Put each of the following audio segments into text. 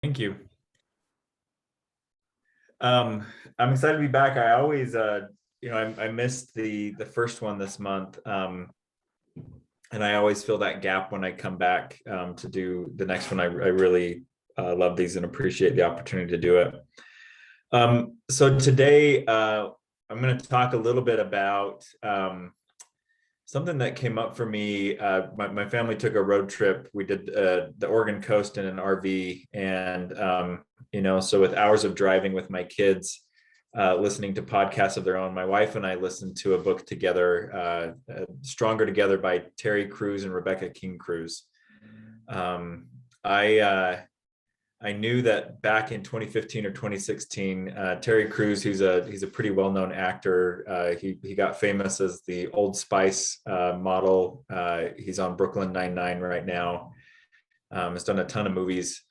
Thank you. I'm excited to be back. I always, I missed the first one this month, and I always feel that gap when I come back to do the next one. I really love these and appreciate the opportunity to do it. So today, I'm going to talk a little bit about something that came up for me. My family took a road trip. We did the Oregon coast in an RV, and so with hours of driving with my kids, listening to podcasts of their own, my wife and I listened to a book together, Stronger Together by Terry Crews and Rebecca King Crews. I knew that back in 2015 or 2016, Terry Crews, he's a pretty well-known actor. He got famous as the Old Spice model. He's on Brooklyn Nine-Nine right now. Has done a ton of movies.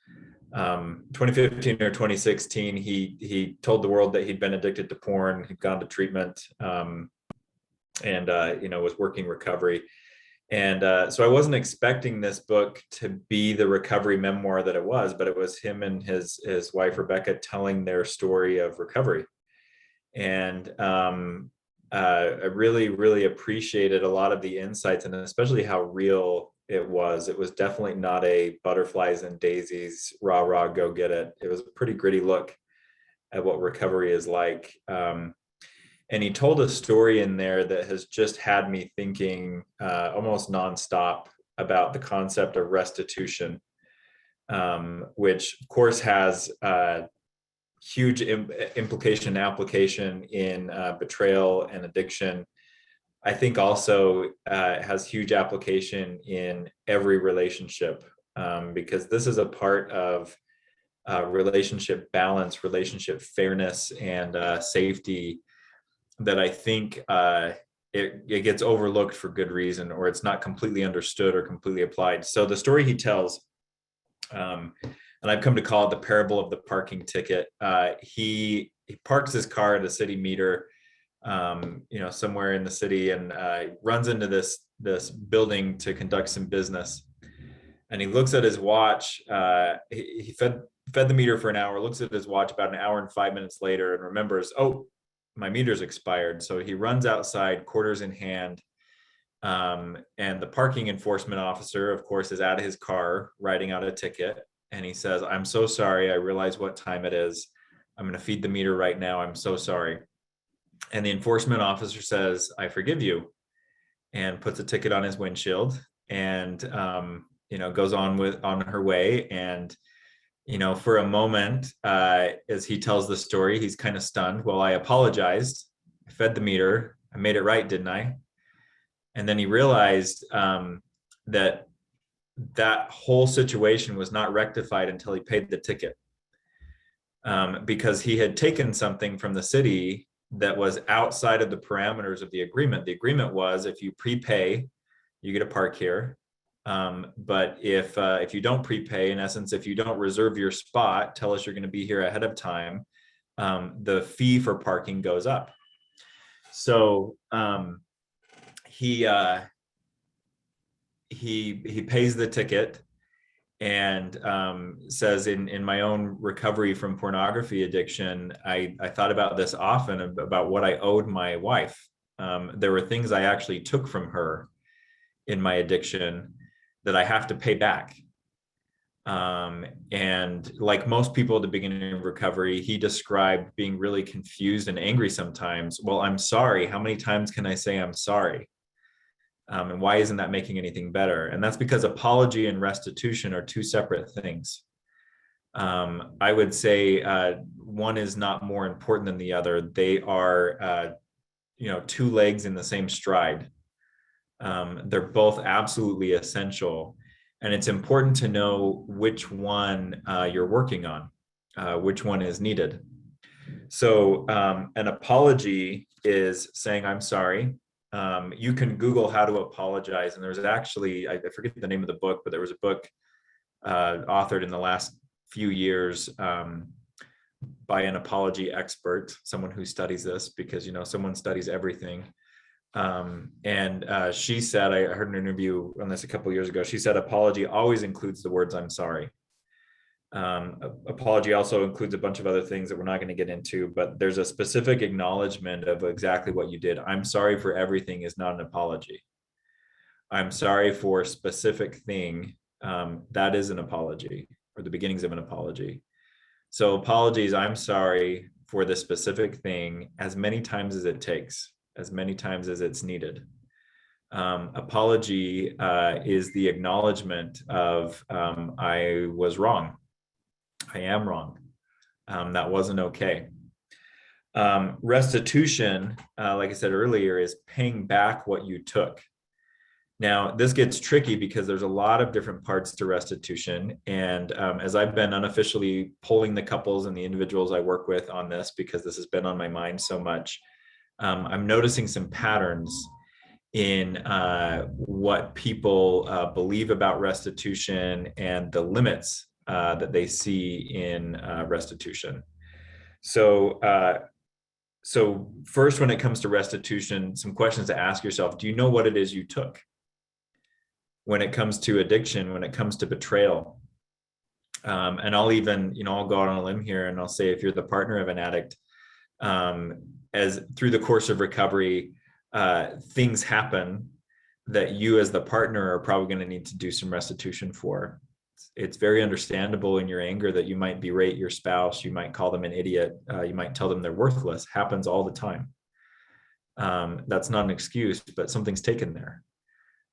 2015 or 2016, he told the world that he'd been addicted to porn. He'd gone to treatment, and was working recovery. And so I wasn't expecting this book to be the recovery memoir that it was, but it was him and his wife, Rebecca, telling their story of recovery. And I really, really appreciated a lot of the insights, and especially how real it was. It was definitely not a butterflies and daisies, rah, rah, go get it. It was a pretty gritty look at what recovery is like. And he told a story in there that has just had me thinking almost nonstop about the concept of restitution, which of course has huge implication and application in betrayal and addiction. I think also has huge application in every relationship, because this is a part of relationship balance, relationship fairness, and safety that I think it gets overlooked for good reason, or it's not completely understood or completely applied. So the story he tells, and I've come to call it the parable of the parking ticket. He parks his car at a city meter, somewhere in the city, and runs into this building to conduct some business. And he looks at his watch. He fed the meter for an hour, looks at his watch about an hour and 5 minutes later, and remembers, oh, my meter's expired. So he runs outside, quarters in hand. And the parking enforcement officer, of course, is out of his car writing out a ticket. And he says, I'm so sorry. I realize what time it is. I'm going to feed the meter right now. I'm so sorry. And the enforcement officer says, I forgive you, and puts a ticket on his windshield, and, goes on her way. And for a moment, as he tells the story, he's kind of stunned. Well, I apologized. I fed the meter. I made it right, didn't I? And then he realized that whole situation was not rectified until he paid the ticket, because he had taken something from the city that was outside of the parameters of the agreement. The agreement was, if you prepay, you get to park here. But if you don't prepay, in essence, if you don't reserve your spot, tell us you're going to be here ahead of time, the fee for parking goes up. So he pays the ticket, and says, in my own recovery from pornography addiction, I thought about this often, about what I owed my wife. There were things I actually took from her in my addiction that I have to pay back. And like most people at the beginning of recovery, he described being really confused and angry sometimes. Well, I'm sorry. How many times can I say I'm sorry? And why isn't that making anything better? And that's because apology and restitution are two separate things. I would say one is not more important than the other. They are, two legs in the same stride. They're both absolutely essential. And it's important to know which one you're working on, which one is needed. So an apology is saying, I'm sorry. You can Google how to apologize. And there's actually, I forget the name of the book, but there was a book authored in the last few years by an apology expert, someone who studies this, because, someone studies everything. And she said, I heard an interview on this a couple of years ago. She said, apology always includes the words, I'm sorry. Apology also includes a bunch of other things that we're not going to get into, but there's a specific acknowledgement of exactly what you did. I'm sorry for everything is not an apology. I'm sorry for a specific thing. That is an apology, or the beginnings of an apology. So apologies, I'm sorry for the specific thing as many times as it takes, as many times as it's needed. Apology is the acknowledgement of I was wrong. I am wrong. That wasn't okay. Restitution, like I said earlier, is paying back what you took. Now, this gets tricky because there's a lot of different parts to restitution. And as I've been unofficially polling the couples and the individuals I work with on this, because this has been on my mind so much, I'm noticing some patterns in what people believe about restitution and the limits that they see in restitution. So first, when it comes to restitution, some questions to ask yourself: do you know what it is you took? When it comes to addiction, when it comes to betrayal, and I'll even, I'll go out on a limb here and I'll say, if you're the partner of an addict, as through the course of recovery, things happen that you as the partner are probably going to need to do some restitution for. It's very understandable in your anger that you might berate your spouse, you might call them an idiot, you might tell them they're worthless. Happens all the time. That's not an excuse, but something's taken there.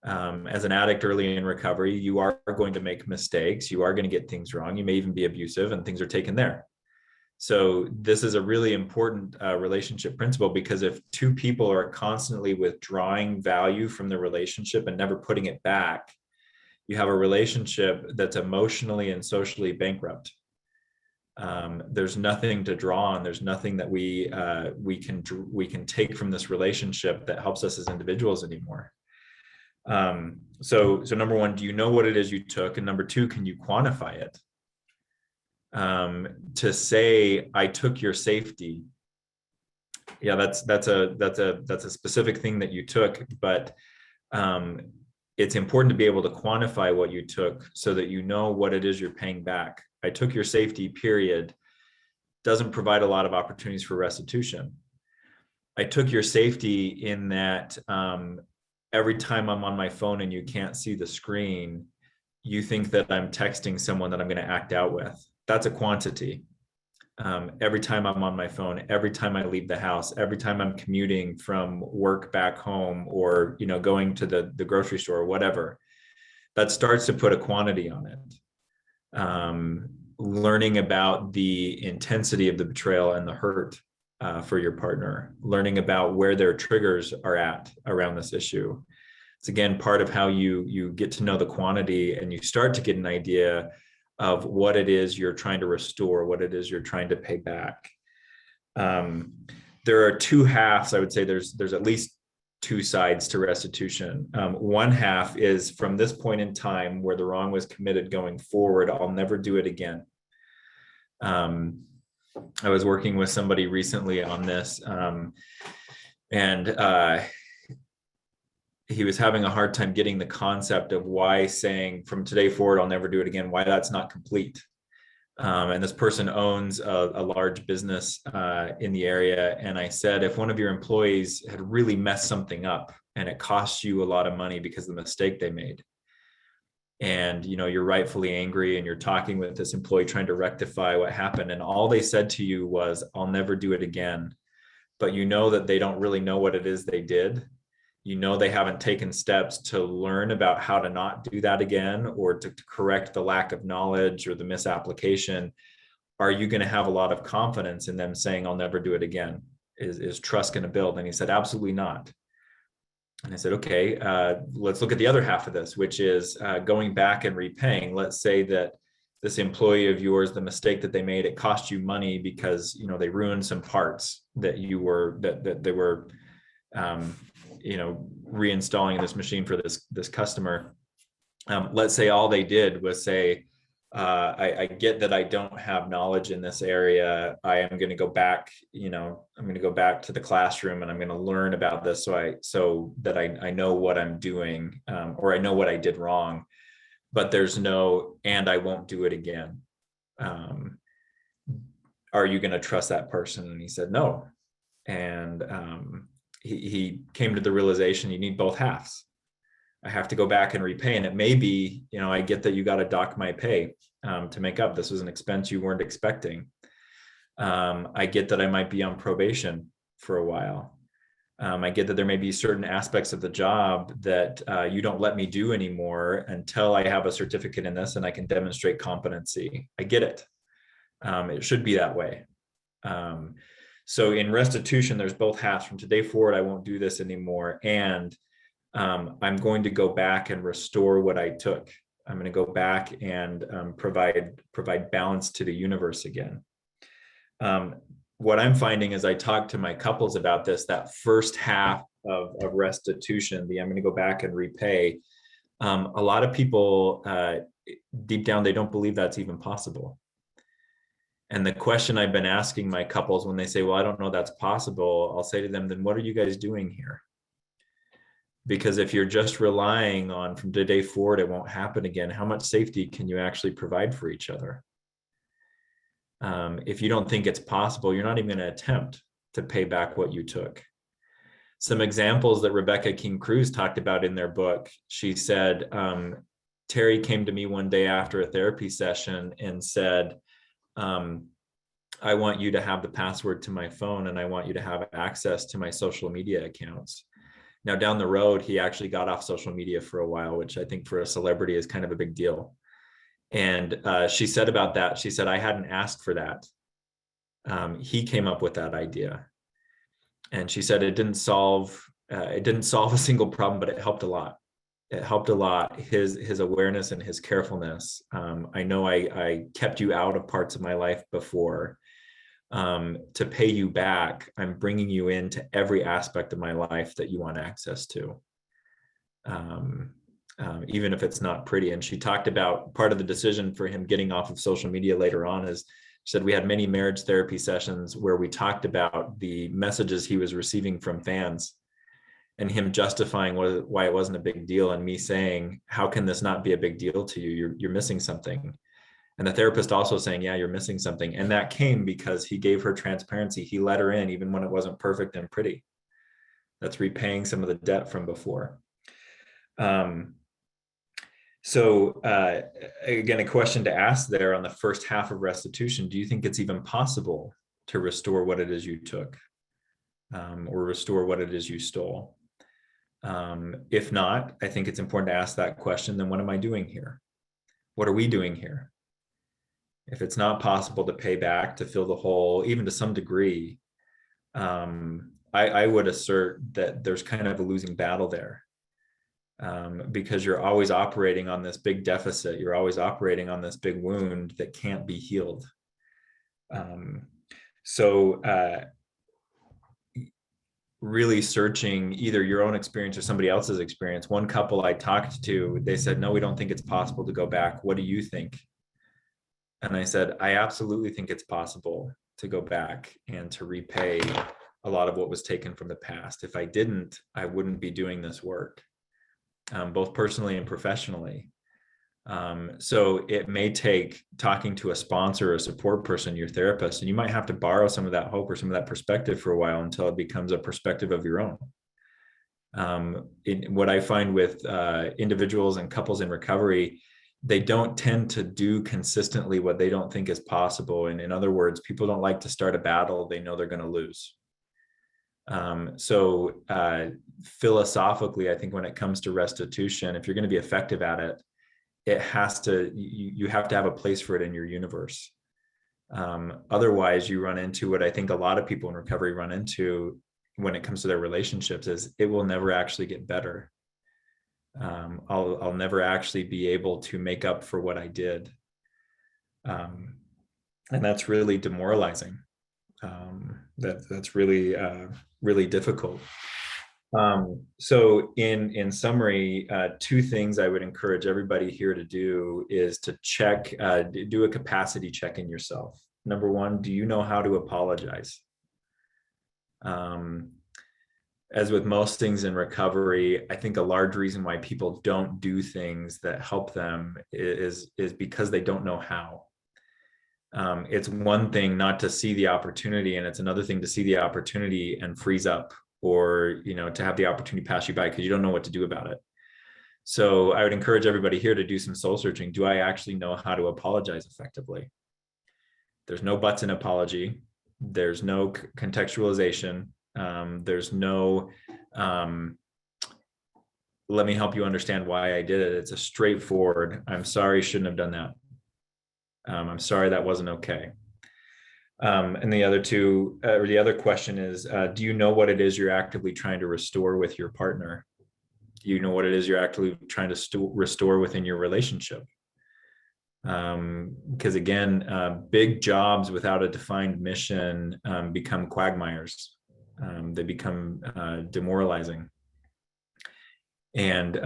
As an addict early in recovery, you are going to make mistakes. You are going to get things wrong. You may even be abusive, and things are taken there. So this is a really important relationship principle, because if two people are constantly withdrawing value from the relationship and never putting it back, you have a relationship that's emotionally and socially bankrupt. There's nothing to draw on. There's nothing that we can take from this relationship that helps us as individuals anymore. So number one, do you know what it is you took? And number two, can you quantify it? To say, I took your safety. Yeah, that's a specific thing that you took, but it's important to be able to quantify what you took so that you know what it is you're paying back. I took your safety, period, doesn't provide a lot of opportunities for restitution. I took your safety in that every time I'm on my phone and you can't see the screen, you think that I'm texting someone that I'm going to act out with. That's a quantity. Every time I'm on my phone, every time I leave the house, every time I'm commuting from work back home, or going to the grocery store or whatever, that starts to put a quantity on it. Learning about the intensity of the betrayal and the hurt for your partner, learning about where their triggers are at around this issue. It's again part of how you get to know the quantity, and you start to get an idea of what it is you're trying to restore, what it is you're trying to pay back. There are two halves. I would say there's at least two sides to restitution. One half is from this point in time where the wrong was committed going forward, I'll never do it again. I was working with somebody recently on this, and he was having a hard time getting the concept of why saying from today forward, I'll never do it again, why that's not complete. And this person owns a large business in the area. And I said, if one of your employees had really messed something up and it costs you a lot of money because of the mistake they made, and you're rightfully angry and you're talking with this employee trying to rectify what happened, and all they said to you was, I'll never do it again, but that they don't really know what it is they did. They haven't taken steps to learn about how to not do that again, or to correct the lack of knowledge or the misapplication. Are you going to have a lot of confidence in them saying, I'll never do it again? Is trust going to build? And he said, absolutely not. And I said, okay, let's look at the other half of this, which is going back and repaying. Let's say that this employee of yours, the mistake that they made, it cost you money because they ruined some parts that they were reinstalling this machine for this customer. Let's say all they did was say, I get that I don't have knowledge in this area. I am going to go back, I'm going to go back to the classroom and I'm going to learn about this so that I know what I'm doing, or I know what I did wrong, but there's no, and I won't do it again. Are you going to trust that person? And he said, no. And he came to the realization you need both halves. I have to go back and repay. And it may be, I get that you got to dock my pay to make up. This was an expense you weren't expecting. I get that I might be on probation for a while. I get that there may be certain aspects of the job that you don't let me do anymore until I have a certificate in this and I can demonstrate competency. I get it. It should be that way. So in restitution, there's both halves. From today forward, I won't do this anymore. And I'm going to go back and restore what I took. I'm going to go back and provide balance to the universe again. What I'm finding as I talk to my couples about this, that first half of restitution, I'm going to go back and repay. A lot of people, deep down, they don't believe that's even possible. And the question I've been asking my couples when they say, well, I don't know that's possible, I'll say to them, then what are you guys doing here? Because if you're just relying on from today forward, it won't happen again, how much safety can you actually provide for each other? If you don't think it's possible, you're not even going to attempt to pay back what you took. Some examples that Rebecca King Cruz talked about in their book, she said, Terry came to me one day after a therapy session and said, I want you to have the password to my phone and I want you to have access to my social media accounts. Now, down the road, he actually got off social media for a while, which I think for a celebrity is kind of a big deal. And she said about that, she said, I hadn't asked for that. He came up with that idea. And she said it didn't solve a single problem, but it helped a lot. It helped a lot, his awareness and his carefulness. I know I kept you out of parts of my life before. To pay you back, I'm bringing you into every aspect of my life that you want access to, even if it's not pretty. And she talked about part of the decision for him getting off of social media later on is, she said, we had many marriage therapy sessions where we talked about the messages he was receiving from fans and him justifying why it wasn't a big deal, and me saying, how can this not be a big deal to you? You're missing something. And the therapist also saying, yeah, you're missing something. And that came because he gave her transparency. He let her in even when it wasn't perfect and pretty. That's repaying some of the debt from before. So again, a question to ask there on the first half of restitution, do you think it's even possible to restore what it is you took, or restore what it is you stole? If not, I think it's important to ask that question, then what am I doing here? What are we doing here? If it's not possible to pay back, to fill the hole, even to some degree, I would assert that there's kind of a losing battle there, because you're always operating on this big deficit. You're always operating on this big wound that can't be healed. Really searching either your own experience or somebody else's experience. One couple I talked to, they said, no, we don't think it's possible to go back. What do you think? And I said, I absolutely think it's possible to go back and to repay a lot of what was taken from the past. If I didn't, I wouldn't be doing this work, both personally and professionally. So it may take talking to a sponsor or a support person, your therapist, and you might have to borrow some of that hope or some of that perspective for a while until it becomes a perspective of your own. What I find with individuals and couples in recovery, they don't tend to do consistently what they don't think is possible. And in other words, people don't like to start a battle they know they're going to lose. So philosophically, I think when it comes to restitution, if you're going to be effective at it, you have to have a place for it in your universe. Otherwise, you run into what I think a lot of people in recovery run into when it comes to their relationships is it will never actually get better. I'll never actually be able to make up for what I did. And that's really demoralizing. That's really, really difficult. So in summary, two things I would encourage everybody here to do is to do a capacity check in yourself. Number one, do you know how to apologize? As with most things in recovery, I think a large reason why people don't do things that help them is because they don't know how. It's one thing not to see the opportunity, and it's another thing to see the opportunity and freeze up, or to have the opportunity pass you by because you don't know what to do about it. So I would encourage everybody here to do some soul searching. Do I actually know how to apologize effectively? There's no buts in apology. There's no contextualization. There's no let me help you understand why I did it. It's a straightforward, I'm sorry, shouldn't have done that. I'm sorry, that wasn't okay. And the other question is, do you know what it is you're actively trying to restore with your partner? Do you know what it is you're actively trying to restore within your relationship? Because again, big jobs without a defined mission become quagmires. They become demoralizing. And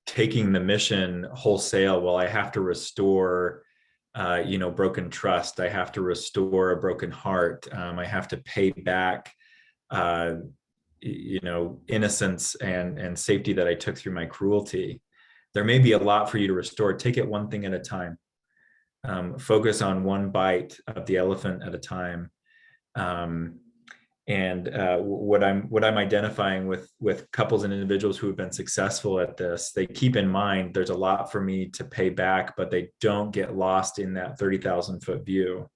taking the mission wholesale, well, I have to restore broken trust. I have to restore a broken heart. I have to pay back, innocence and safety that I took through my cruelty. There may be a lot for you to restore. Take it one thing at a time. Focus on one bite of the elephant at a time. And what I'm identifying with couples and individuals who have been successful at this, they keep in mind there's a lot for me to pay back, but they don't get lost in that 30,000-foot view.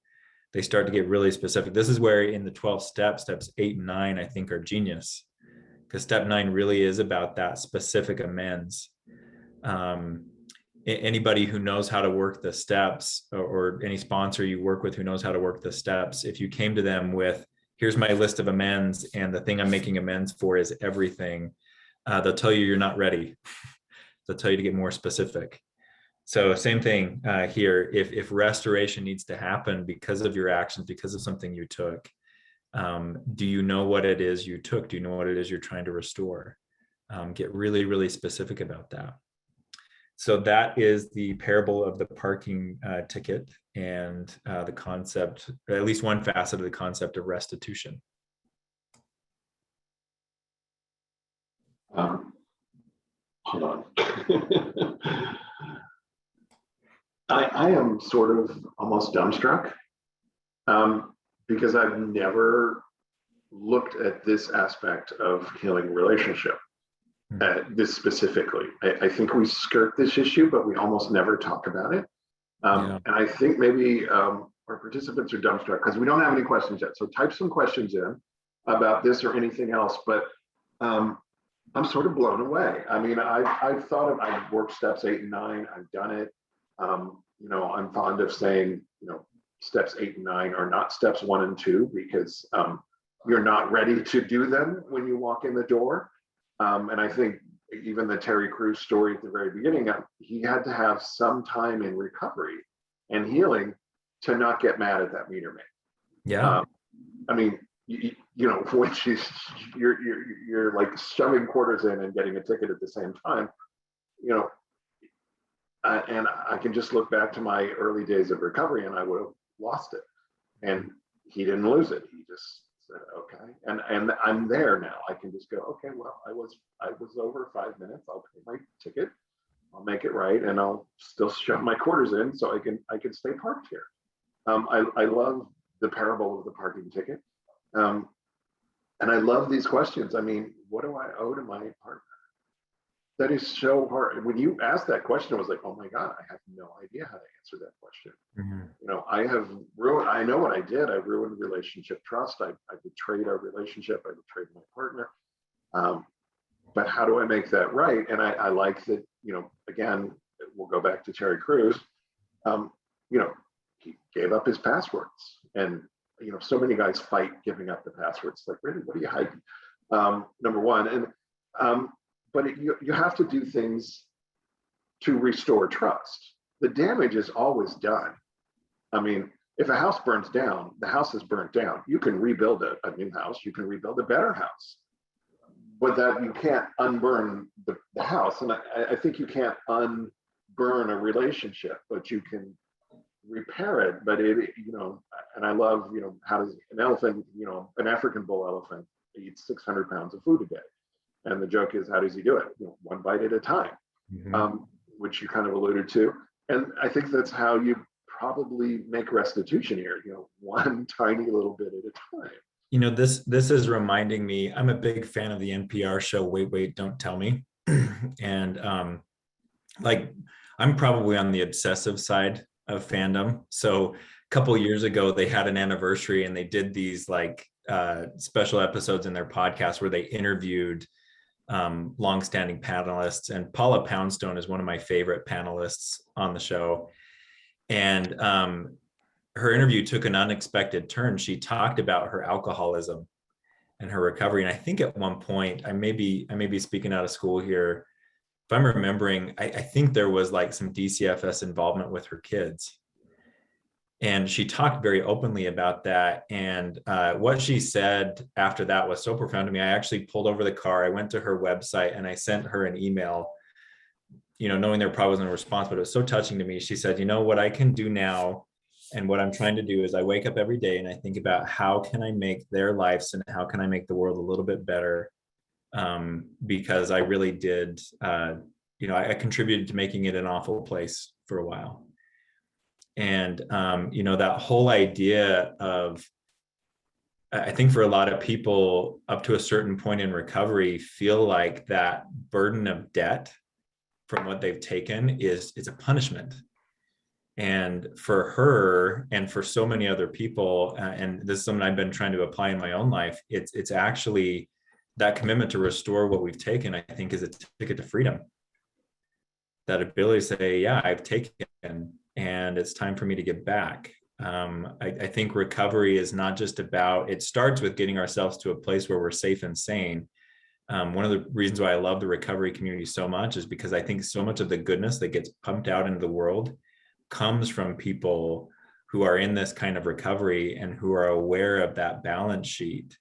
They start to get really specific. This is where in the 12 steps 8 and 9, I think, are genius, because step 9 really is about that specific amends. Anybody who knows how to work the steps, or any sponsor you work with who knows how to work the steps, if you came to them with, here's my list of amends, and the thing I'm making amends for is everything, they'll tell you you're not ready. They'll tell you to get more specific. So same thing here. If restoration needs to happen because of your actions, because of something you took, do you know what it is you took? Do you know what it is you're trying to restore? Get really, really specific about that. So that is the parable of the parking ticket, and the concept, at least one facet of the concept of restitution. Hold on. I am sort of almost dumbstruck because I've never looked at this aspect of healing relationship. This specifically. I think we skirt this issue, but we almost never talk about it. And I think maybe our participants are dumbstruck because we don't have any questions yet. So type some questions in about this or anything else, but I'm sort of blown away. I mean, I've thought of, I've worked steps 8 and 9, I've done it. I'm fond of saying, steps 8 and 9 are not steps 1 and 2 because you're not ready to do them when you walk in the door. And I think even the Terry Crews story at the very beginning, he had to have some time in recovery and healing to not get mad at that meter maid. Yeah. I mean, when you're like shoving quarters in and getting a ticket at the same time, and I can just look back to my early days of recovery and I would have lost it. And he didn't lose it. He just said, okay. And I'm there now. I can just go, okay, well, I was over 5 minutes. I'll pay my ticket. I'll make it right. And I'll still shove my quarters in so I can stay parked here. I love the parable of the parking ticket. And I love these questions. I mean, what do I owe to my partner? That is so hard. When you asked that question, I was like, oh my God, I have no idea how to answer that question. Mm-hmm. I have ruined, I know what I did. I ruined relationship trust. I betrayed our relationship. I betrayed my partner. But how do I make that right? And I like that, again, we'll go back to Terry Crews. He gave up his passwords. And, so many guys fight giving up the passwords. Like, really, what are you hiding? Number one. And, but you have to do things to restore trust. The damage is always done. I mean, if a house burns down, the house is burnt down. You can rebuild a new house. You can rebuild a better house. But that you can't unburn the house. And I think you can't unburn a relationship, but you can repair it. But and I love, how does an elephant, an African bull elephant eats 600 pounds of food a day. And the joke is, how does he do it? One bite at a time, mm-hmm. Which you kind of alluded to. And I think that's how you probably make restitution here, one tiny little bit at a time. This is reminding me, I'm a big fan of the NPR show Wait, Wait, Don't Tell Me. And like I'm probably on the obsessive side of fandom. So a couple of years ago, they had an anniversary and they did these like special episodes in their podcast where they interviewed longstanding panelists. And Paula Poundstone is one of my favorite panelists on the show. And her interview took an unexpected turn. She talked about her alcoholism and her recovery. And I think at one point, I may be speaking out of school here. If I'm remembering, I think there was like some DCFS involvement with her kids. And she talked very openly about that. And what she said after that was so profound to me. I actually pulled over the car. I went to her website and I sent her an email, knowing there probably wasn't a response, but it was so touching to me. She said, what I can do now and what I'm trying to do is I wake up every day and I think about how can I make their lives and how can I make the world a little bit better? Because I really did, I contributed to making it an awful place for a while. And, that whole idea of, I think for a lot of people up to a certain point in recovery feel like that burden of debt from what they've taken it's a punishment. And for her and for so many other people, and this is something I've been trying to apply in my own life, it's actually that commitment to restore what we've taken, I think, is a ticket to freedom. That ability to say, yeah, I've taken and it's time for me to give back. I think recovery is not just about, it starts with getting ourselves to a place where we're safe and sane. One of the reasons why I love the recovery community so much is because I think so much of the goodness that gets pumped out into the world comes from people who are in this kind of recovery and who are aware of that balance sheet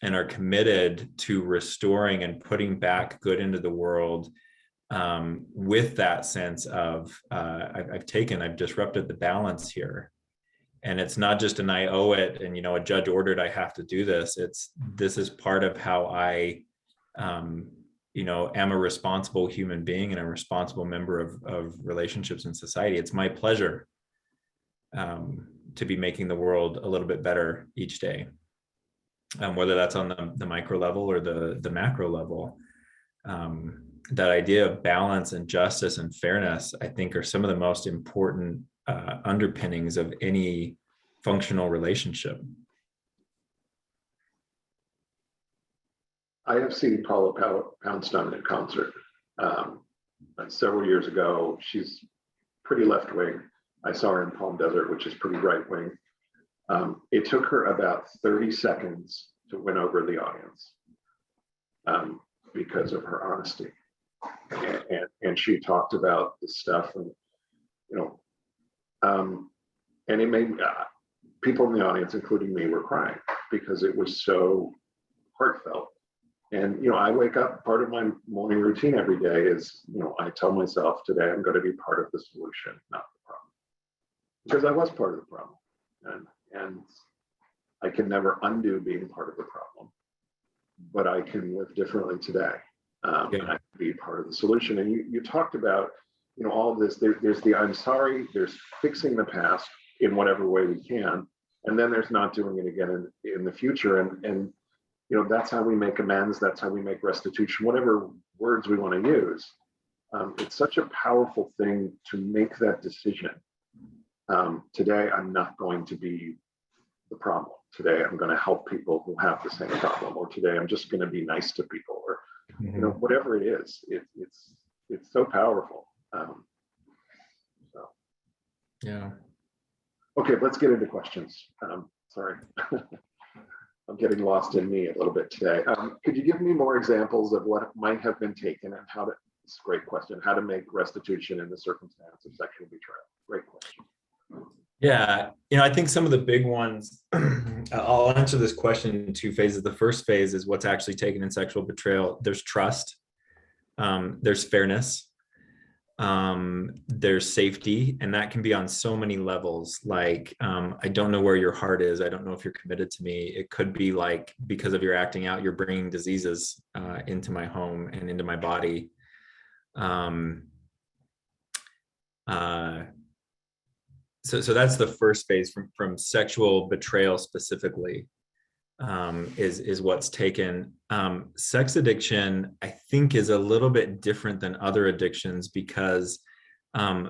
and are committed to restoring and putting back good into the world, with that sense of I've disrupted the balance here. And it's not just an I owe it and a judge ordered I have to do this. This is part of how I am a responsible human being and a responsible member of relationships in society. It's my pleasure to be making the world a little bit better each day, whether that's on the micro level or the macro level. That idea of balance and justice and fairness, I think, are some of the most important underpinnings of any functional relationship. I have seen Paula Poundstone in concert several years ago. She's pretty left wing. I saw her in Palm Desert, which is pretty right wing. It took her about 30 seconds to win over the audience because of her honesty. And she talked about this stuff, and and it made people in the audience, including me, were crying because it was so heartfelt. And I wake up, part of my morning routine every day is, I tell myself today I'm going to be part of the solution, not the problem, because I was part of the problem, and I can never undo being part of the problem, but I can live differently today. And I can be part of the solution. And you talked about, all of this. There's the I'm sorry. There's fixing the past in whatever way we can, and then there's not doing it again in the future. And that's how we make amends. That's how we make restitution. Whatever words we want to use. It's such a powerful thing to make that decision. Today, I'm not going to be the problem. Today, I'm going to help people who have the same problem. Or today, I'm just going to be nice to people. Or whatever it is, it's so powerful. Yeah. Okay, let's get into questions. Sorry, I'm getting lost in me a little bit today. Could you give me more examples of what might have been taken and how to? It's a great question. How to make restitution in the circumstance of sexual betrayal? Great question. Yeah, I think some of the big ones, I'll answer this question in two phases. The first phase is what's actually taken in sexual betrayal. There's trust, there's fairness, there's safety, and that can be on so many levels. Like, I don't know where your heart is. I don't know if you're committed to me. It could be like, because of your acting out, you're bringing diseases into my home and into my body. So that's the first phase from sexual betrayal specifically, is what's taken. Sex addiction, I think, is a little bit different than other addictions because, and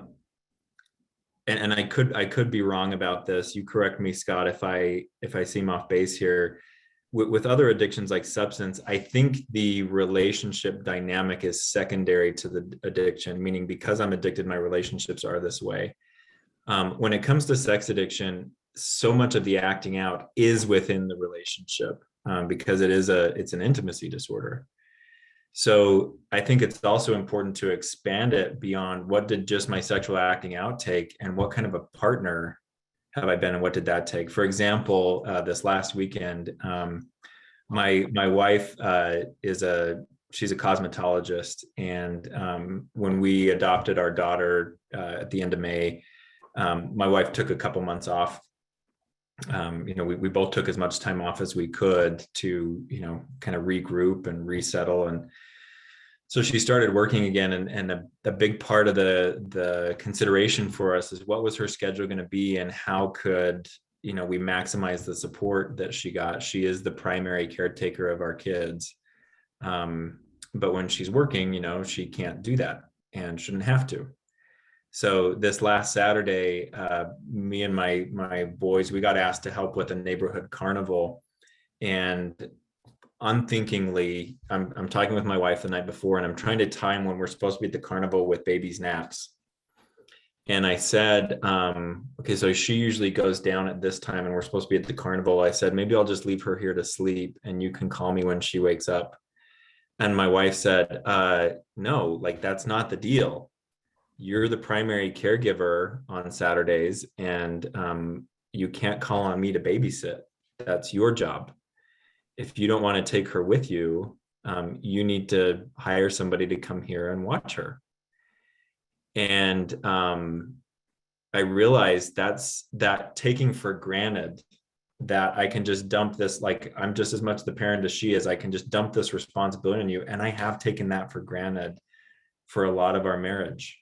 I could be wrong about this. You correct me, Scott, if I seem off base here. With other addictions like substance, I think the relationship dynamic is secondary to the addiction, meaning because I'm addicted, my relationships are this way. When it comes to sex addiction, so much of the acting out is within the relationship, because it's an intimacy disorder. So I think it's also important to expand it beyond what did just my sexual acting out take, and what kind of a partner have I been, and what did that take? For example, this last weekend, my wife she's a cosmetologist, and when we adopted our daughter at the end of May, my wife took a couple months off. We both took as much time off as we could to kind of regroup and resettle, and so she started working again, and a big part of the consideration for us is what was her schedule going to be, and how could we maximize the support that she got. She is the primary caretaker of our kids, but when she's working, she can't do that and shouldn't have to. So this last Saturday, me and my boys, we got asked to help with a neighborhood carnival, and unthinkingly, I'm talking with my wife the night before, and I'm trying to time when we're supposed to be at the carnival with baby's naps. And I said, okay, so she usually goes down at this time, and we're supposed to be at the carnival. I said, maybe I'll just leave her here to sleep, and you can call me when she wakes up. And my wife said, no, like that's not the deal. You're the primary caregiver on Saturdays, and you can't call on me to babysit. That's your job. If you don't want to take her with you, you need to hire somebody to come here and watch her. And I realized that taking for granted that I can just dump this, like I'm just as much the parent as she is, I can just dump this responsibility on you. And I have taken that for granted for a lot of our marriage.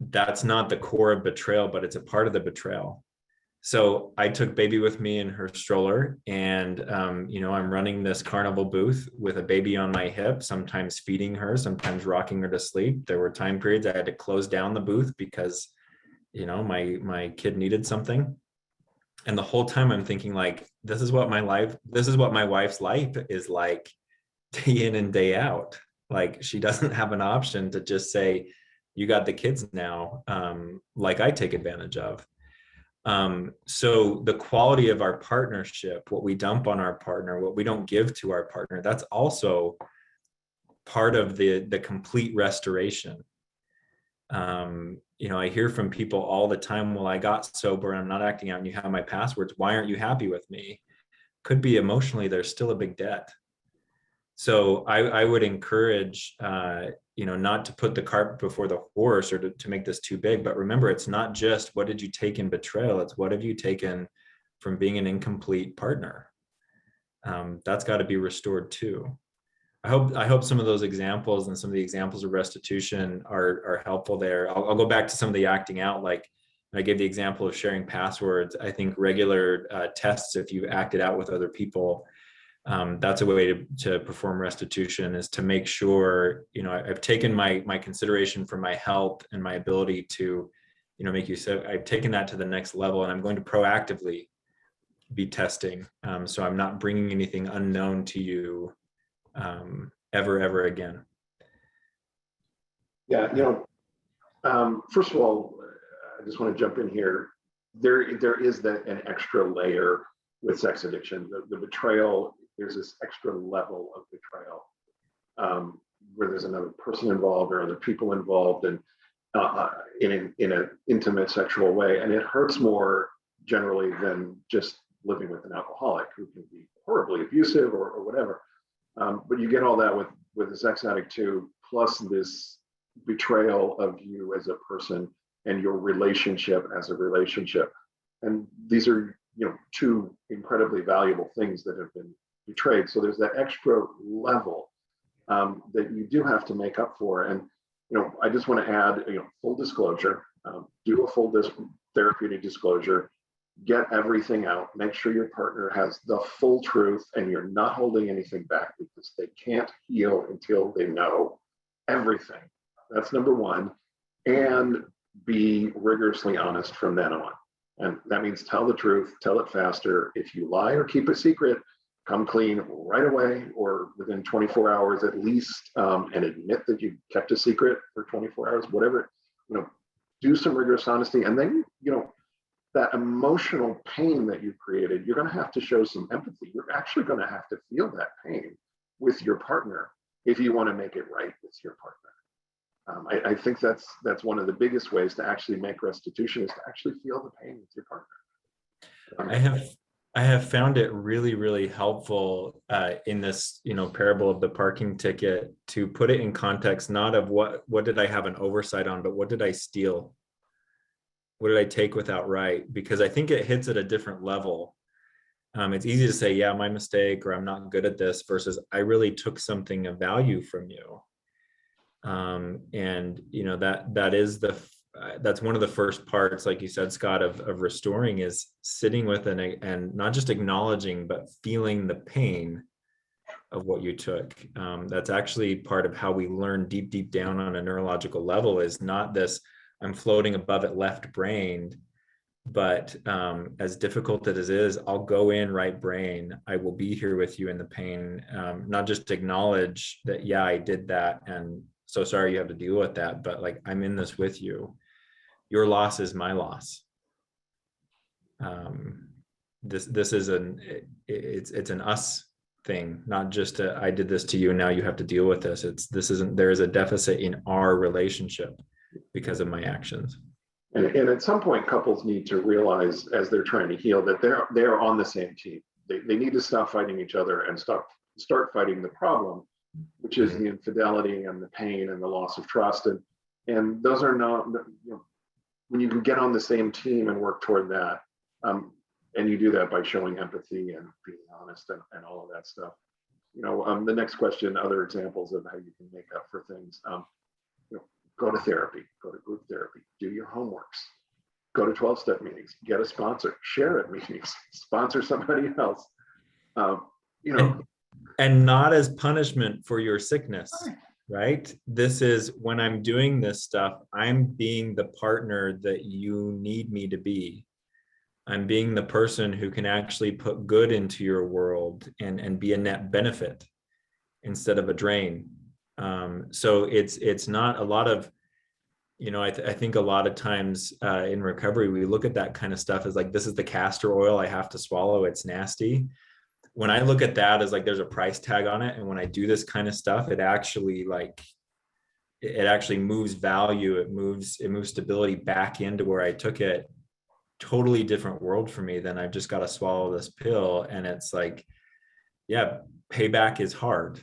That's not the core of betrayal, but it's a part of the betrayal. So I took baby with me in her stroller, and I'm running this carnival booth with a baby on my hip, sometimes feeding her, sometimes rocking her to sleep. There were time periods I had to close down the booth because my kid needed something. And the whole time I'm thinking, like, this is what my wife's life is like, day in and day out. Like, she doesn't have an option to just say, you got the kids now, like I take advantage of. So the quality of our partnership, what we dump on our partner, what we don't give to our partner, that's also part of the complete restoration. I hear from people all the time, well, I got sober and I'm not acting out and you have my passwords. Why aren't you happy with me? Could be emotionally, there's still a big debt. So I would encourage, not to put the cart before the horse, or to make this too big, but remember, it's not just what did you take in betrayal, it's what have you taken from being an incomplete partner. That's got to be restored too. I hope some of those examples and some of the examples of restitution are helpful there. I'll go back to some of the acting out, like I gave the example of sharing passwords. I think regular tests, if you've acted out with other people, that's a way to perform restitution, is to make sure, I've taken my consideration for my health and my ability to, make use of, I've taken that to the next level, and I'm going to proactively be testing. So I'm not bringing anything unknown to you ever again. Yeah, first of all, I just want to jump in here. There is an extra layer with sex addiction. The betrayal, there's this extra level of betrayal, where there's another person involved or other people involved, and in an intimate sexual way, and it hurts more generally than just living with an alcoholic who can be horribly abusive or whatever. But you get all that with a sex addict too, plus this betrayal of you as a person and your relationship as a relationship. And these are, two incredibly valuable things that have been betrayed. So there's that extra level that you do have to make up for. And I just want to add, full disclosure, do a full therapeutic disclosure, get everything out, make sure your partner has the full truth and you're not holding anything back, because they can't heal until they know everything. That's number one. And be rigorously honest from then on. And that means tell the truth, tell it faster. If you lie or keep a secret, come clean right away or within 24 hours at least, and admit that you kept a secret for 24 hours, whatever, do some rigorous honesty. And then, that emotional pain that you've created, you're going to have to show some empathy. You're actually going to have to feel that pain with your partner if you want to make it right with your partner. I think that's one of the biggest ways to actually make restitution, is to actually feel the pain with your partner. I have found it really, really helpful in this, parable of the parking ticket, to put it in context, not of what did I have an oversight on, but what did I steal? What did I take without right? Because I think it hits at a different level. It's easy to say, yeah, my mistake, or I'm not good at this, versus I really took something of value from you. And that's one of the first parts, like you said, Scott, of restoring, is sitting with and not just acknowledging, but feeling the pain of what you took. That's actually part of how we learn deep down on a neurological level, is not this, I'm floating above it left brained, but as difficult as it is, I'll go in right brain. I will be here with you in the pain, not just acknowledge that, yeah, I did that, and so sorry you have to deal with that, but like, I'm in this with you. Your loss is my loss. This is it's an us thing, not just I did this to you and now you have to deal with this. There is a deficit in our relationship because of my actions. And at some point, couples need to realize, as they're trying to heal, that they're on the same team. They need to stop fighting each other and start fighting the problem, which is the infidelity and the pain and the loss of trust. And those are not, when you can get on the same team and work toward that, and you do that by showing empathy and being honest and all of that stuff. The next question, other examples of how you can make up for things. Go to therapy, go to group therapy, do your homeworks, go to 12-step meetings, get a sponsor, share at meetings, sponsor somebody else. And not as punishment for your sickness, right? This is, when I'm doing this stuff, I'm being the partner that you need me to be. I'm being the person who can actually put good into your world and be a net benefit instead of a drain. So it's not a lot of, I think a lot of times in recovery, we look at that kind of stuff as like, this is the castor oil I have to swallow, it's nasty. When I look at that as like, there's a price tag on it. And when I do this kind of stuff, it actually moves value. It moves stability back into where I took it. Totally different world for me than I've just got to swallow this pill. And it's like, yeah, payback is hard.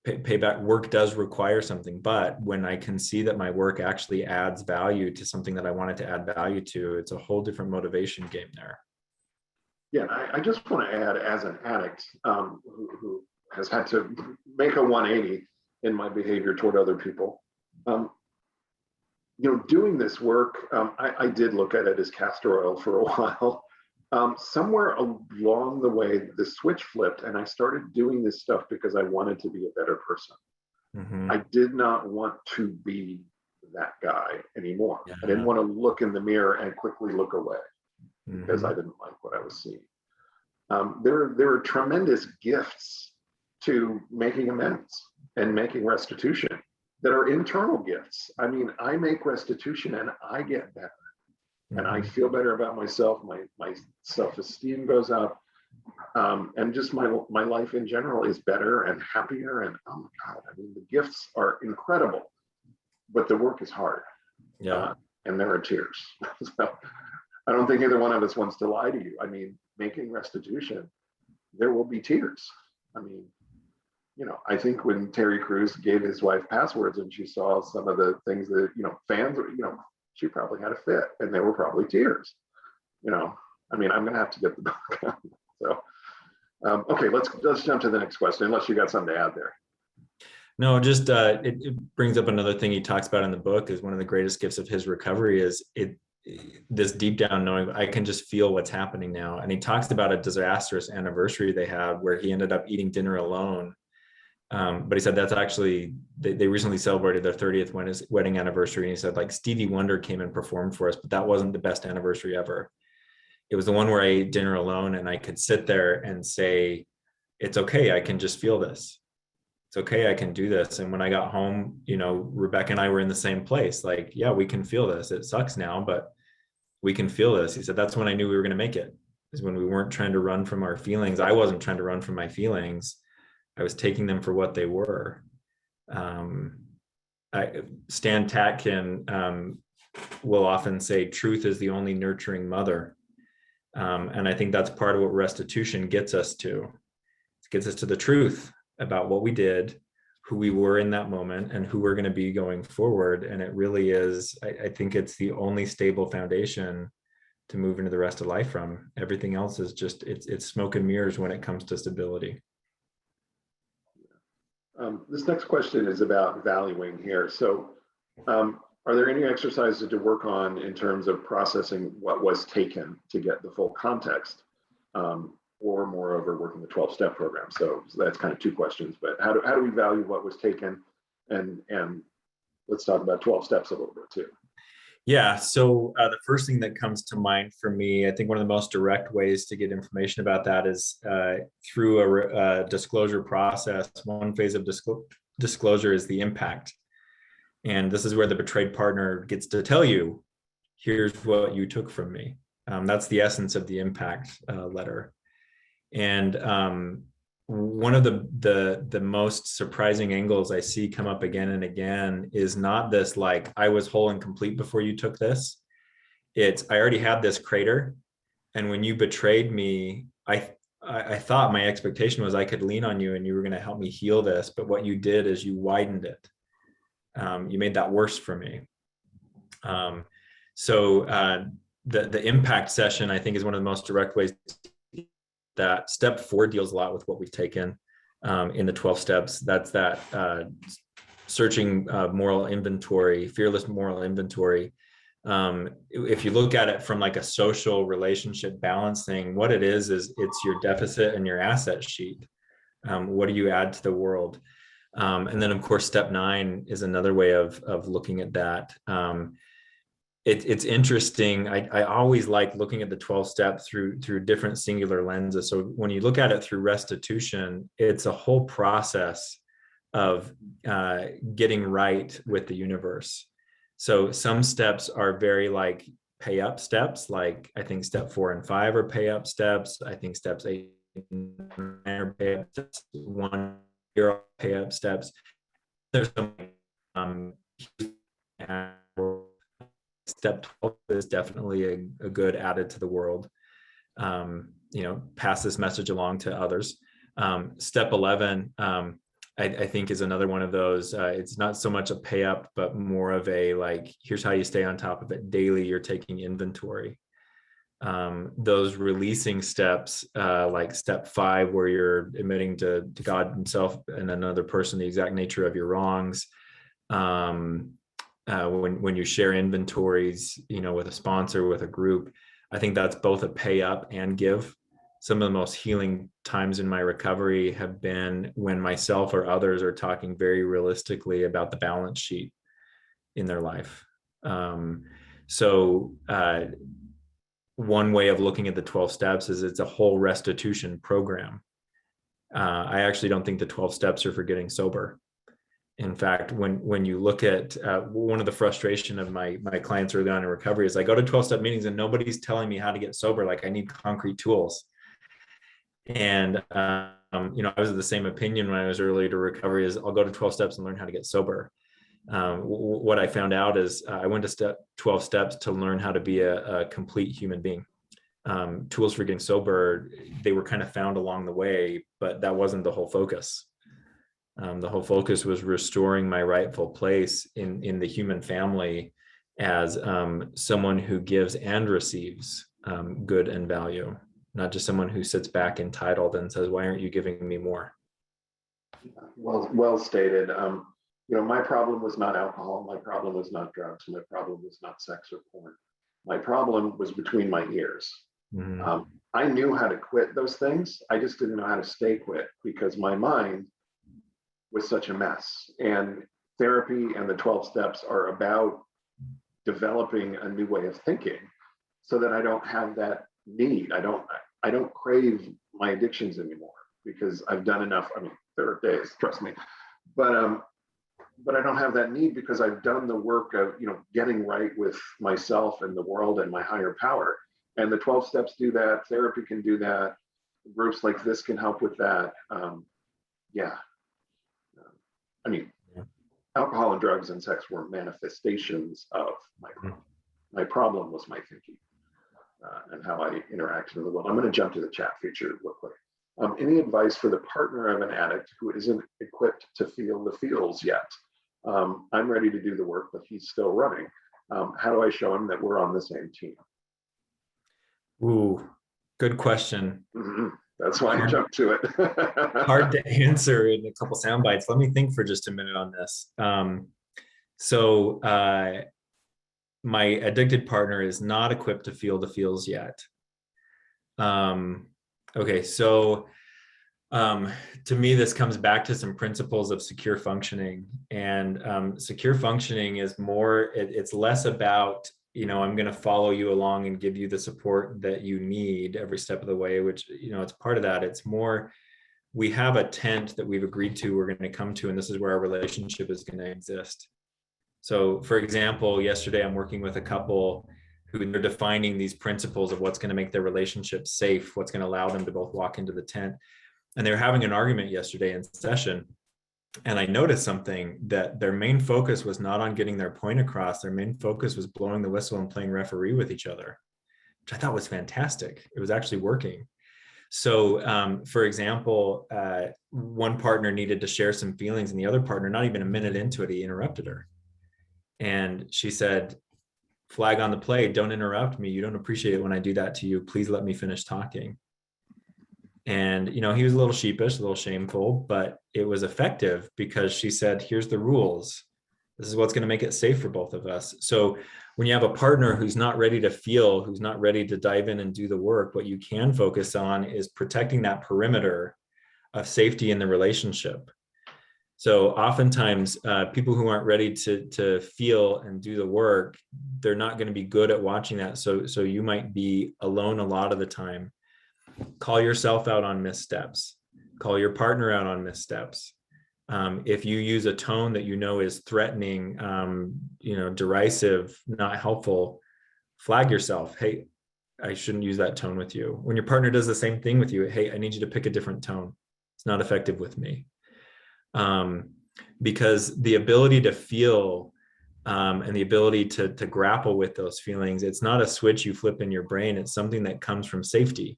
Payback work does require something, but when I can see that my work actually adds value to something that I wanted to add value to, it's a whole different motivation game there. Yeah, I just want to add, as an addict who has had to make a 180 in my behavior toward other people, doing this work, I did look at it as castor oil for a while. Somewhere along the way, the switch flipped, and I started doing this stuff because I wanted to be a better person. Mm-hmm. I did not want to be that guy anymore. Yeah. I didn't want to look in the mirror and quickly look away because I didn't like what I was seeing. There are tremendous gifts to making amends and making restitution that are internal gifts. I mean, I make restitution and I get better. And I feel better about myself. My self-esteem goes up, and just my life in general is better and happier. And oh my God, I mean, the gifts are incredible, but the work is hard. Yeah, and there are tears. So I don't think either one of us wants to lie to you. I mean, making restitution, there will be tears. I mean, I think when Terry Crews gave his wife passwords and she saw some of the things that fans, she probably had a fit, and there were probably tears. I mean, I'm gonna have to get the book out. So, okay, let's jump to the next question, unless you got something to add there. No, just it brings up another thing he talks about in the book is one of the greatest gifts of his recovery is this deep down knowing I can just feel what's happening now. And he talks about a disastrous anniversary they had where he ended up eating dinner alone. But he said that's actually they recently celebrated their 30th wedding anniversary, and he said like Stevie Wonder came and performed for us, but that wasn't the best anniversary ever. It was the one where I ate dinner alone and I could sit there and say, it's okay, I can just feel this. It's okay, I can do this. And when I got home, you know, Rebecca and I were in the same place. Like, yeah, we can feel this. It sucks now, but we can feel this. He said, that's when I knew we were going to make it, is when we weren't trying to run from our feelings. I wasn't trying to run from my feelings. I was taking them for what they were. Stan Tatkin will often say, truth is the only nurturing mother. And I think that's part of what restitution gets us to. It gets us to the truth about what we did, who we were in that moment, and who we're going to be going forward. And it really is, I think it's the only stable foundation to move into the rest of life from. Everything else is just, it's smoke and mirrors when it comes to stability. This next question is about valuing here. So are there any exercises to work on in terms of processing what was taken to get the full context? Or moreover, working the 12-step program. So that's kind of two questions, but how do we value what was taken? And let's talk about 12 steps a little bit too. Yeah, so the first thing that comes to mind for me, I think one of the most direct ways to get information about that is through a disclosure process. One phase of disclosure is the impact. And this is where the betrayed partner gets to tell you, here's what you took from me. That's the essence of the impact letter. And one of the most surprising angles I see come up again and again is not this like, I was whole and complete before you took this. It's, I already had this crater. And when you betrayed me, I thought my expectation was I could lean on you and you were going to help me heal this. But what you did is you widened it. You made that worse for me. So the impact session, I think, is one of the most direct ways. That step 4 deals a lot with what we've taken in the 12 steps. That's that searching moral inventory, fearless moral inventory. If you look at it from like a social relationship balance thing, what it is it's your deficit and your asset sheet. What do you add to the world? And then of course, step 9 is another way of looking at that. It's interesting. I always like looking at the 12 steps through different singular lenses. So when you look at it through restitution, it's a whole process of getting right with the universe. So some steps are very like pay up steps. Like I think step 4 and 5 are pay up steps. I think steps 8 and 9 are pay up steps. 1 year pay up steps. There's some step 12 is definitely a good added to the world. Pass this message along to others. Step 11, I think is another one of those. It's not so much a pay up, but more of a like, here's how you stay on top of it daily. You're taking inventory. Those releasing steps, like step 5, where you're admitting to God himself and another person the exact nature of your wrongs. When you share inventories, with a sponsor, with a group, I think that's both a pay up and give. Some of the most healing times in my recovery have been when myself or others are talking very realistically about the balance sheet in their life. So one way of looking at the 12 steps is it's a whole restitution program. I actually don't think the 12 steps are for getting sober. In fact, when you look at one of the frustration of my clients early on in recovery is I go to 12-step meetings and nobody's telling me how to get sober. Like I need concrete tools. And, I was of the same opinion when I was early to recovery is I'll go to 12 steps and learn how to get sober. What I found out is I went to 12 steps to learn how to be a complete human being. Tools for getting sober, they were kind of found along the way, but that wasn't the whole focus. The whole focus was restoring my rightful place in the human family as someone who gives and receives good and value, not just someone who sits back entitled and says, why aren't you giving me more? Well stated. My problem was not alcohol. My problem was not drugs. My problem was not sex or porn. My problem was between my ears. Mhm. I knew how to quit those things. I just didn't know how to stay quit because my mind was such a mess. And therapy and the 12 steps are about developing a new way of thinking so that I don't have that need. I don't crave my addictions anymore because I've done enough. I mean, there are days, trust me, but but I don't have that need because I've done the work of getting right with myself and the world and my higher power. And the 12 steps do that. Therapy can do that. Groups like this can help with that. Yeah, I mean, Yeah. alcohol and drugs and sex were manifestations of my problem. My problem was my thinking and how I interacted in the world. I'm going to jump to the chat feature real quick. Any advice for the partner of an addict who isn't equipped to feel the feels yet? I'm ready to do the work, but he's still running. How do I show him that we're on the same team? Ooh, good question. Mm-hmm. That's why I jumped to it. Hard to answer in a couple sound bites. Let me think for just a minute on this. So my addicted partner is not equipped to feel the feels yet. Okay, so to me, this comes back to some principles of secure functioning. And secure functioning is more, it's less about, I'm going to follow you along and give you the support that you need every step of the way, which, it's part of that. It's more, we have a tent that we've agreed to, we're going to come to, and this is where our relationship is going to exist. So for example, yesterday I'm working with a couple who they're defining these principles of what's going to make their relationship safe, what's going to allow them to both walk into the tent. And they were having an argument yesterday in session. And I noticed something, that their main focus was not on getting their point across. Their main focus was blowing the whistle and playing referee with each other, which I thought was fantastic. It was actually working. So for example, one partner needed to share some feelings and the other partner, not even a minute into it, he interrupted her. And she said, flag on the play, don't interrupt me. You don't appreciate it when I do that to you. Please let me finish talking. And, he was a little sheepish, a little shameful, but it was effective because she said, here's the rules. This is what's going to make it safe for both of us. So when you have a partner who's not ready to feel, who's not ready to dive in and do the work, what you can focus on is protecting that perimeter of safety in the relationship. So oftentimes people who aren't ready to feel and do the work, they're not going to be good at watching that. So you might be alone a lot of the time. Call yourself out on missteps. Call your partner out on missteps. If you use a tone that is threatening, derisive, not helpful, flag yourself. Hey, I shouldn't use that tone with you. When your partner does the same thing with you, hey, I need you to pick a different tone. It's not effective with me. Because the ability to feel and the ability to grapple with those feelings, it's not a switch you flip in your brain. It's something that comes from safety.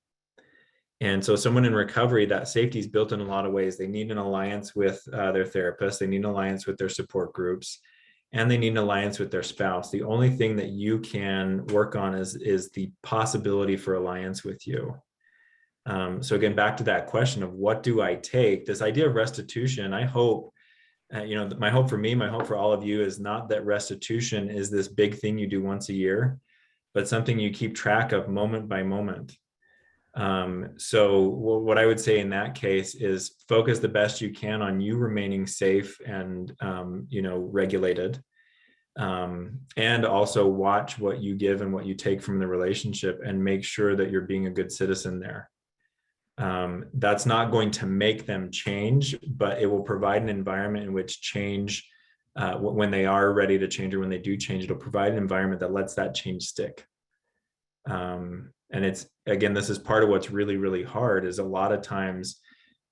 And so someone in recovery, that safety is built in a lot of ways. They need an alliance with their therapist. They need an alliance with their support groups, and they need an alliance with their spouse. The only thing that you can work on is the possibility for alliance with you. So again, back to that question of what do I take? This idea of restitution, I hope, my hope for me, my hope for all of you is not that restitution is this big thing you do once a year, but something you keep track of moment by moment. So what I would say in that case is focus the best you can on you remaining safe and, regulated. And also watch what you give and what you take from the relationship and make sure that you're being a good citizen there. That's not going to make them change, but it will provide an environment in which change, when they are ready to change or when they do change, it'll provide an environment that lets that change stick. And it's, again, this is part of what's really, really hard is a lot of times,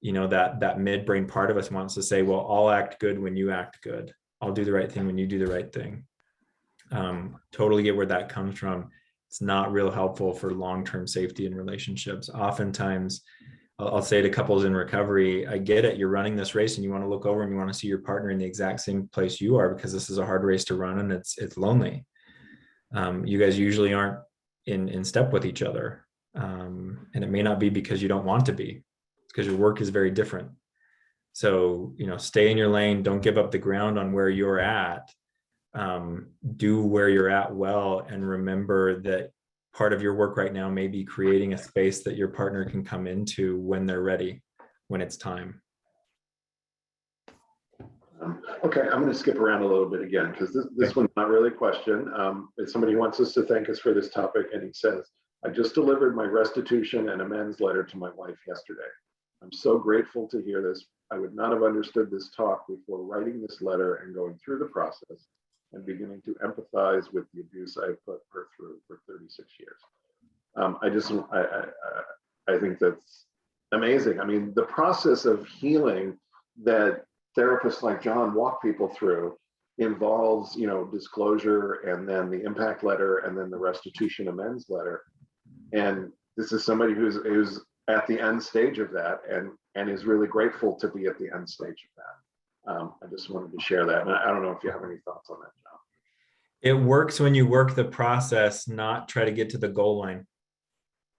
that midbrain part of us wants to say, well, I'll act good when you act good. I'll do the right thing when you do the right thing. Totally get where that comes from. It's not real helpful for long-term safety in relationships. Oftentimes, I'll say to couples in recovery, I get it. You're running this race and you want to look over and you want to see your partner in the exact same place you are because this is a hard race to run and it's lonely. You guys usually aren't in step with each other. And it may not be because you don't want to be. It's because your work is very different. So, stay in your lane, don't give up the ground on where you're at. Do where you're at well, and remember that part of your work right now may be creating a space that your partner can come into when they're ready, when it's time. Okay, I'm going to skip around a little bit again, because this one's not really a question. If somebody wants us to thank us for this topic, and he says, I just delivered my restitution and amends letter to my wife yesterday. I'm so grateful to hear this. I would not have understood this talk before writing this letter and going through the process and beginning to empathize with the abuse I've put her through for 36 years. I think that's amazing. I mean, the process of healing that therapists like Jon walk people through involves, disclosure, and then the impact letter, and then the restitution amends letter. And this is somebody who's at the end stage of that, and is really grateful to be at the end stage of that. I just wanted to share that. And I don't know if you have any thoughts on that, Jon. It works when you work the process, not try to get to the goal line.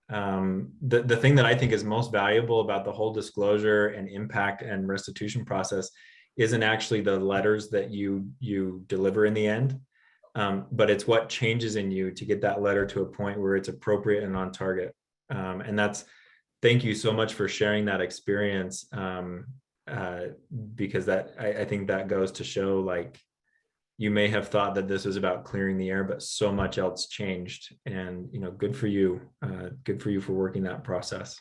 The thing that I think is most valuable about the whole disclosure and impact and restitution process isn't actually the letters that you deliver in the end, but it's what changes in you to get that letter to a point where it's appropriate and on target. And thank you so much for sharing that experience, because I think that goes to show, like, you may have thought that this was about clearing the air, but so much else changed. And, good for you. Good for you for working that process.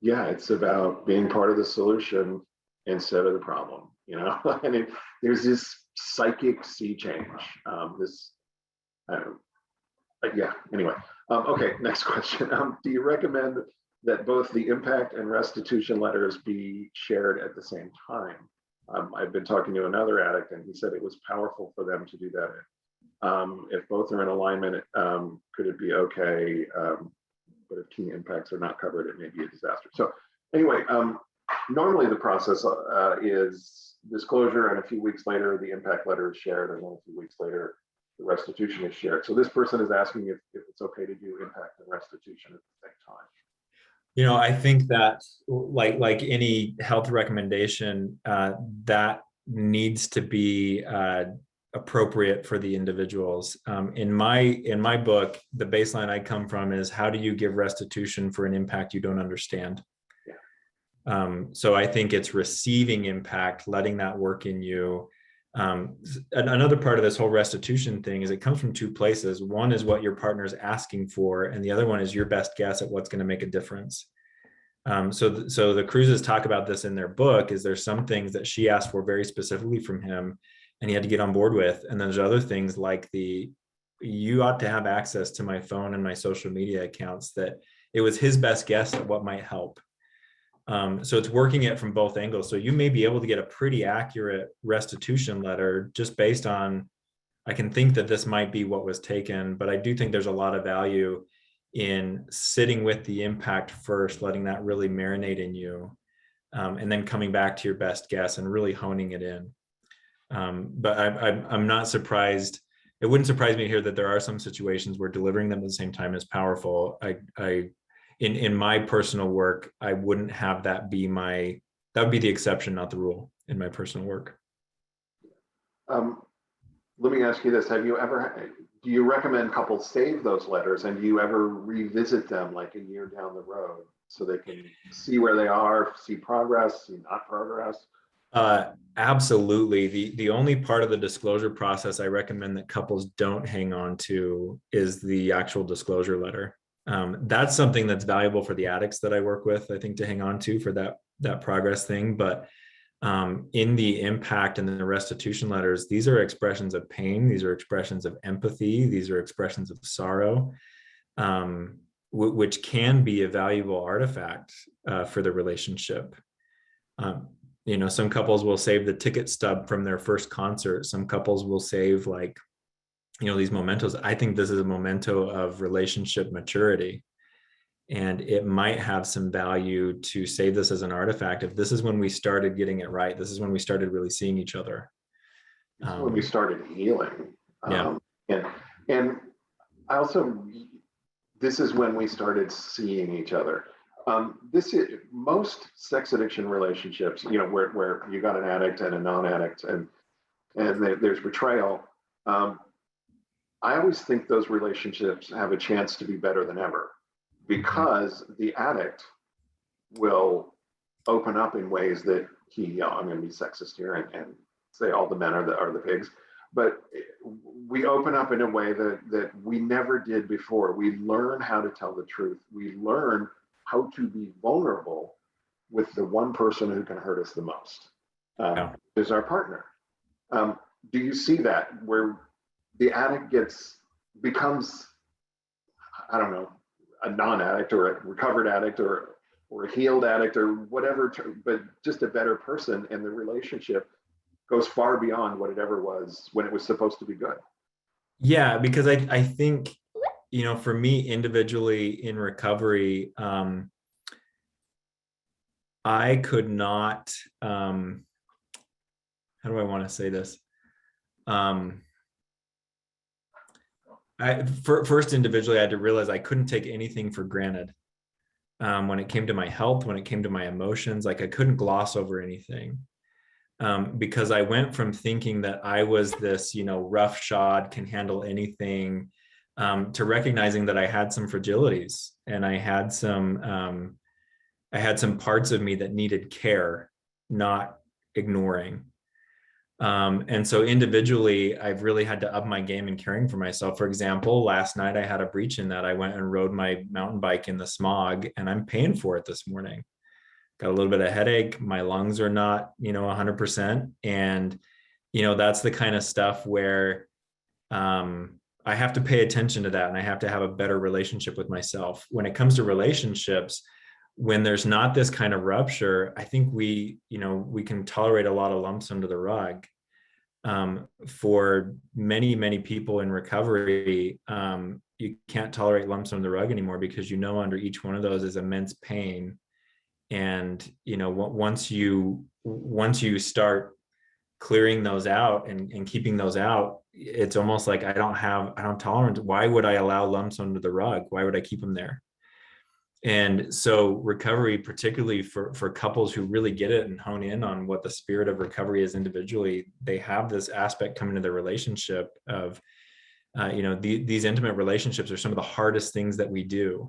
Yeah, it's about being part of the solution instead of the problem, and there's this psychic sea change. Anyway. Okay, next question. Do you recommend that both the impact and restitution letters be shared at the same time? I've been talking to another addict, and he said it was powerful for them to do that. If both are in alignment, could it be okay? But if key impacts are not covered, it may be a disaster. So anyway, normally the process is disclosure, and a few weeks later, the impact letter is shared, and then a few weeks later, the restitution is shared. So this person is asking if it's okay to do impact and restitution at the same time. I think that like any health recommendation, that needs to be appropriate for the individuals. In my book, the baseline I come from is, how do you give restitution for an impact you don't understand? So I think it's receiving impact, letting that work in you. Another part of this whole restitution thing is it comes from two places. One is what your partner is asking for, and the other one is your best guess at what's going to make a difference. So the Cruzes talk about this in their book. Is there's some things that she asked for very specifically from him, and he had to get on board with. And then there's other things like you ought to have access to my phone and my social media accounts, that it was his best guess at what might help. So it's working it from both angles. So you may be able to get a pretty accurate restitution letter just based on, I can think that this might be what was taken, but I do think there's a lot of value in sitting with the impact first, letting that really marinate in you, and then coming back to your best guess and really honing it in. But I'm not surprised. It wouldn't surprise me to hear that there are some situations where delivering them at the same time is powerful. In my personal work, I wouldn't have that be that would be the exception, not the rule in my personal work. Let me ask you this. Do you recommend couples save those letters, and do you ever revisit them like a year down the road so they can see where they are, see progress, see not progress? Absolutely. The only part of the disclosure process I recommend that couples don't hang on to is the actual disclosure letter. That's something that's valuable for the addicts that I work with, I think, to hang on to for that progress thing. But in the impact and the restitution letters, these are expressions of pain. These are expressions of empathy. These are expressions of sorrow, which can be a valuable artifact for the relationship. Some couples will save the ticket stub from their first concert. Some couples will save these mementos. I think this is a memento of relationship maturity. And it might have some value to save this as an artifact. If this is when we started getting it right, this is when we started really seeing each other. When we started healing. Yeah. And I also, this is when we started seeing each other. This is most sex addiction relationships, where you got an addict and a non-addict, and there's betrayal. I always think those relationships have a chance to be better than ever, because the addict will open up in ways that I'm going to be sexist here and say all the men are the pigs, but we open up in a way that we never did before. We learn how to tell the truth. We learn how to be vulnerable with the one person who can hurt us the most, is our partner. Do you see that where the addict becomes, I don't know, a non-addict or a recovered addict or a healed addict or whatever, but just a better person, and the relationship goes far beyond what it ever was when it was supposed to be good? Yeah, because I think, for me individually in recovery, I could not, how do I want to say this? First individually, I had to realize I couldn't take anything for granted. When it came to my health, when it came to my emotions, like I couldn't gloss over anything. Because I went from thinking that I was this, roughshod, can handle anything, to recognizing that I had some fragilities, and I had some parts of me that needed care, not ignoring. And so individually, I've really had to up my game in caring for myself. For example, last night I had a breach in that. I went and rode my mountain bike in the smog, and I'm paying for it this morning. Got a little bit of headache. My lungs are not, 100%. And, that's the kind of stuff where I have to pay attention to that, and I have to have a better relationship with myself. When it comes to relationships, when there's not this kind of rupture, I think we can tolerate a lot of lumps under the rug. For many, many people in recovery, you can't tolerate lumps under the rug anymore, because under each one of those is immense pain. And once you start clearing those out and keeping those out, it's almost like I don't tolerance. Why would I allow lumps under the rug? Why would I keep them there? And so recovery, particularly for couples who really get it and hone in on what the spirit of recovery is individually, they have this aspect come into their relationship of, these intimate relationships are some of the hardest things that we do.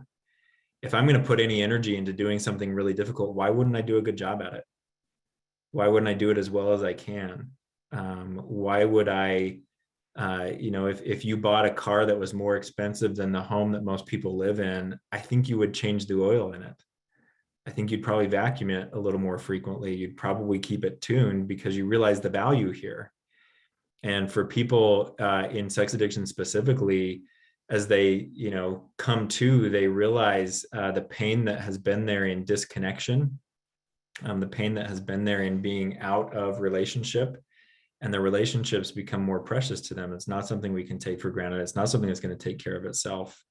If I'm going to put any energy into doing something really difficult, why wouldn't I do a good job at it? Why wouldn't I do it as well as I can? Why would I, if you bought a car that was more expensive than the home that most people live in, I think you would change the oil in it. I think you'd probably vacuum it a little more frequently. You'd probably keep it tuned, because you realize the value here. And for people in sex addiction specifically, as they, come to, they realize the pain that has been there in disconnection, the pain that has been there in being out of relationship, and the relationships become more precious to them. It's not something we can take for granted. It's not something that's going to take care of itself.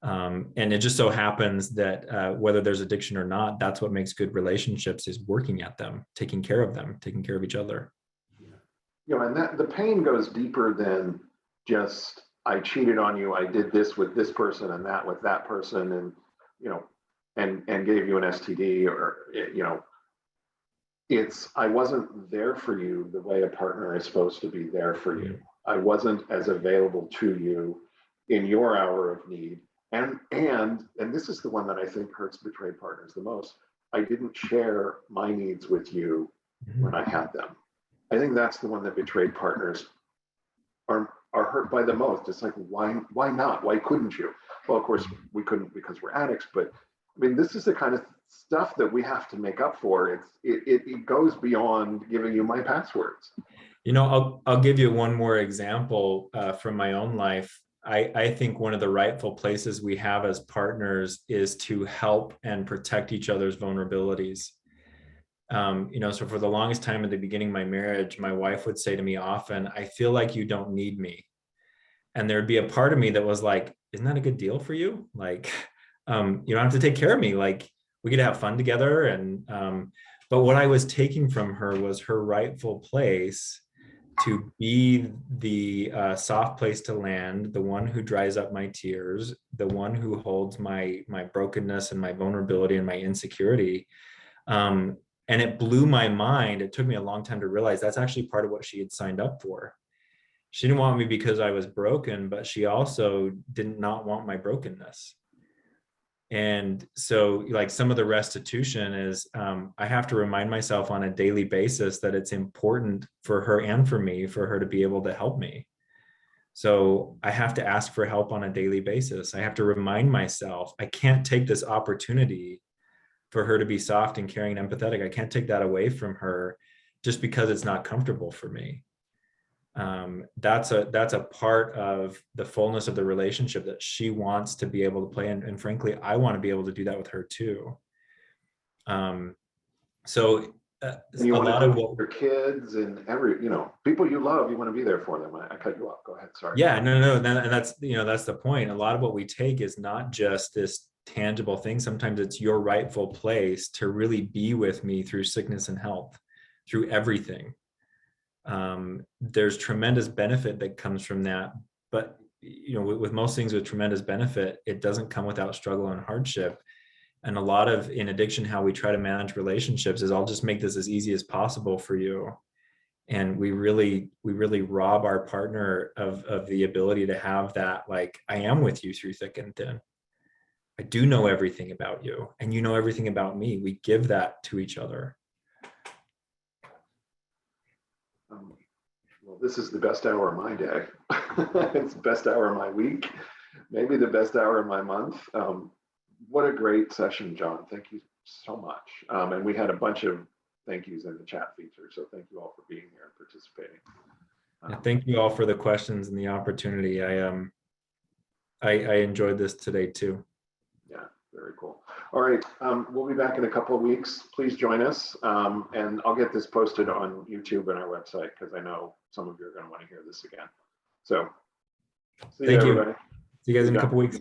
And it just so happens that whether there's addiction or not, that's what makes good relationships, is working at them, taking care of them, taking care of each other. And that the pain goes deeper than just, I cheated on you, I did this with this person and that with that person, and and gave you an STD, or it's, I wasn't there for you the way a partner is supposed to be there for you. I wasn't as available to you in your hour of need. And this is the one that I think hurts betrayed partners the most. I didn't share my needs with you when I had them. I think that's the one that betrayed partners are hurt by the most. It's like, why not? Why couldn't you? Well, of course we couldn't, because we're addicts, but I mean, this is the kind of stuff that we have to make up for. It goes beyond giving you my passwords. I'll give you one more example from my own life. I think one of the rightful places we have as partners is to help and protect each other's vulnerabilities. So for the longest time at the beginning of my marriage, my wife would say to me often, I feel like you don't need me. And there'd be a part of me that was like, isn't that a good deal for you? Like, you don't have to take care of me. Like, we could have fun together. And, but what I was taking from her was her rightful place to be the soft place to land, the one who dries up my tears, the one who holds my brokenness and my vulnerability and my insecurity. And it blew my mind. It took me a long time to realize that's actually part of what she had signed up for. She didn't want me because I was broken, but she also did not want my brokenness. And so like some of the restitution is I have to remind myself on a daily basis that it's important for her and for me, for her to be able to help me. So I have to ask for help on a daily basis. I have to remind myself, I can't take this opportunity for her to be soft and caring and empathetic. I can't take that away from her just because it's not comfortable for me. That's a part of the fullness of the relationship that she wants to be able to play. And frankly, I want to be able to do that with her too. So you a want lot to of do what your kids and people you love, you want to be there for them. I cut you off. Go ahead. Sorry. yeah, no, and that's, that's the point. A lot of what we take is not just this tangible thing. Sometimes it's your rightful place to really be with me through sickness and health, through everything. There's tremendous benefit that comes from that, but with most things with tremendous benefit, it doesn't come without struggle and hardship. And a lot of in addiction, how we try to manage relationships is I'll just make this as easy as possible for you, and we really rob our partner of the ability to have that, like, I am with you through thick and thin. I do know everything about you and you know everything about me. We give that to each other. Well, this is the best hour of my day. It's the best hour of my week, maybe the best hour of my month. What a great session, Jon. Thank you so much. And we had a bunch of thank yous in the chat feature. So thank you all for being here and participating. Thank you all for the questions and the opportunity. I enjoyed this today too. Yeah, very cool. All right, we'll be back in a couple of weeks. Please join us, and I'll get this posted on YouTube and our website because I know some of you are going to want to hear this again. So, see you, everybody. See you guys in a couple of weeks.